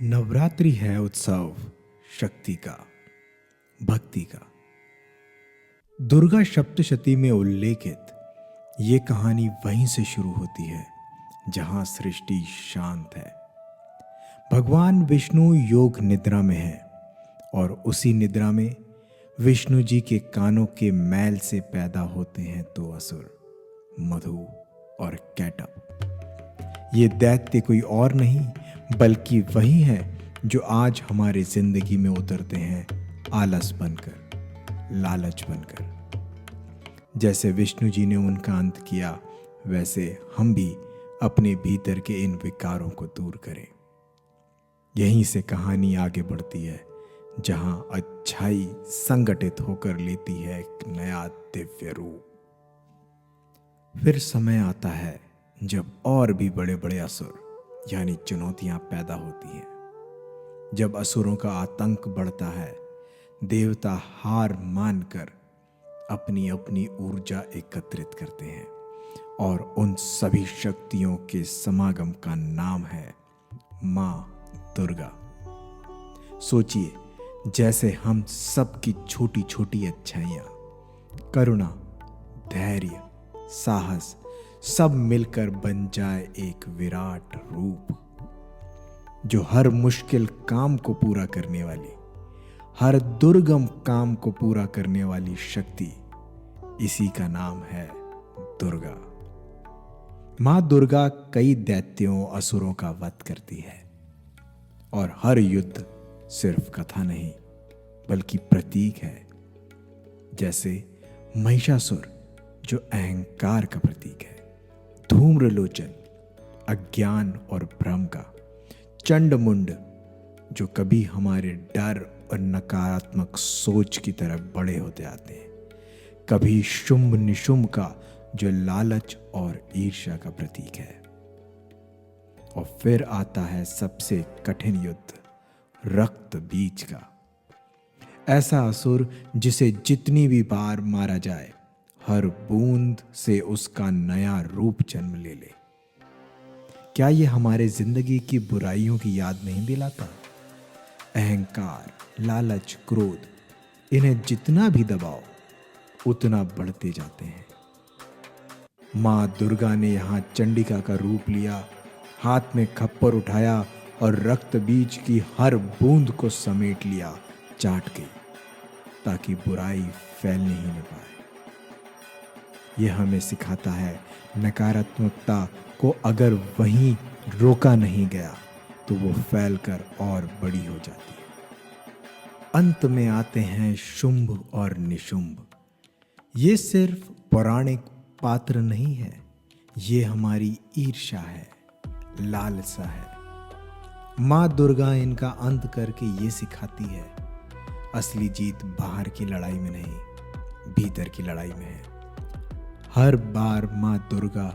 नवरात्रि है उत्सव शक्ति का, भक्ति का। दुर्गा सप्तशती में उल्लेखित ये कहानी वहीं से शुरू होती है जहां सृष्टि शांत है। भगवान विष्णु योग निद्रा में है और उसी निद्रा में विष्णु जी के कानों के मैल से पैदा होते हैं दो असुर, मधु और कैटअप। ये दैत्य कोई और नहीं बल्कि वही है जो आज हमारे जिंदगी में उतरते हैं आलस बनकर, लालच बनकर। जैसे विष्णु जी ने उनका अंत किया, वैसे हम भी अपने भीतर के इन विकारों को दूर करें। यहीं से कहानी आगे बढ़ती है जहां अच्छाई संगठित होकर लेती है एक नया दिव्य रूप। फिर समय आता है जब और भी बड़े बड़े असुर यानी चुनौतियां पैदा होती हैं। जब असुरों का आतंक बढ़ता है, देवता हार मानकर अपनी अपनी ऊर्जा एकत्रित करते हैं और उन सभी शक्तियों के समागम का नाम है मां दुर्गा। सोचिए, जैसे हम सबकी छोटी छोटी अच्छाइयां, करुणा, धैर्य, साहस सब मिलकर बन जाए एक विराट रूप जो हर मुश्किल काम को पूरा करने वाली, हर दुर्गम काम को पूरा करने वाली शक्ति। इसी का नाम है दुर्गा। मां दुर्गा कई दैत्यों असुरों का वध करती है और हर युद्ध सिर्फ कथा नहीं बल्कि प्रतीक है। जैसे महिषासुर जो अहंकार का प्रतीक है, धूम्रलोचन अज्ञान और भ्रम का, चंडमुंड जो कभी हमारे डर और नकारात्मक सोच की तरफ बड़े होते आते हैं, कभी शुंभ निशुंभ का जो लालच और ईर्ष्या का प्रतीक है। और फिर आता है सबसे कठिन युद्ध, रक्त बीज का। ऐसा असुर जिसे जितनी भी बार मारा जाए, हर बूंद से उसका नया रूप जन्म ले ले। क्या ये हमारे जिंदगी की बुराइयों की याद नहीं दिलाता? अहंकार, लालच, क्रोध, इन्हें जितना भी दबाओ उतना बढ़ते जाते हैं। मां दुर्गा ने यहां चंडिका का रूप लिया, हाथ में खप्पर उठाया और रक्त बीज की हर बूंद को समेट लिया चाट के, ताकि बुराई फैलने ही न पाए। यह हमें सिखाता है नकारात्मकता को अगर वहीं रोका नहीं गया तो वो फैलकर और बड़ी हो जाती है। अंत में आते हैं शुंभ और निशुंभ। ये सिर्फ पौराणिक पात्र नहीं है, ये हमारी ईर्ष्या है, लालसा है। मां दुर्गा इनका अंत करके ये सिखाती है, असली जीत बाहर की लड़ाई में नहीं, भीतर की लड़ाई में है। हर बार मां दुर्गा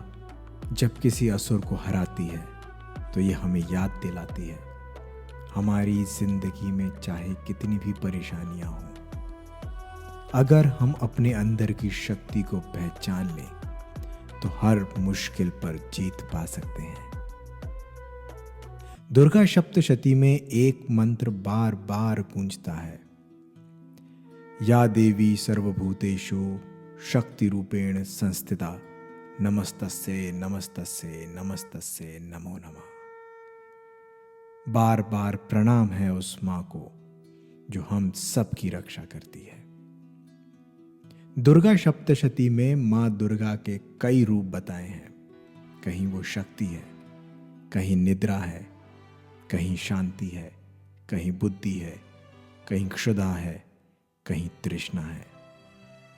जब किसी असुर को हराती है तो ये हमें याद दिलाती है, हमारी जिंदगी में चाहे कितनी भी परेशानियां हों, अगर हम अपने अंदर की शक्ति को पहचान लें तो हर मुश्किल पर जीत पा सकते हैं। दुर्गा सप्तशती में एक मंत्र बार बार गूंजता है, या देवी सर्वभूतेषु शक्ति रूपेण संस्थिता नमस्तस्ये नमस्तस्ये नमस्तस्ये नमो नमः। बार बार प्रणाम है उस मां को जो हम सब की रक्षा करती है। दुर्गा सप्तशती में मां दुर्गा के कई रूप बताए हैं। कहीं वो शक्ति है, कहीं निद्रा है, कहीं शांति है, कहीं बुद्धि है, कहीं क्षुधा है, कहीं तृष्णा है।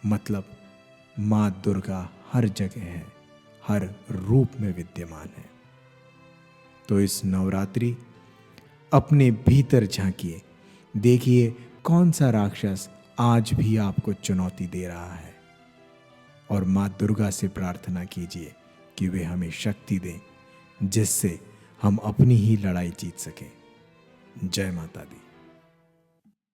मतलब मां दुर्गा हर जगह है, हर रूप में विद्यमान है। तो इस नवरात्रि अपने भीतर झांकिए, देखिए कौन सा राक्षस आज भी आपको चुनौती दे रहा है और मां दुर्गा से प्रार्थना कीजिए कि वे हमें शक्ति दें जिससे हम अपनी ही लड़ाई जीत सकें। जय माता दी।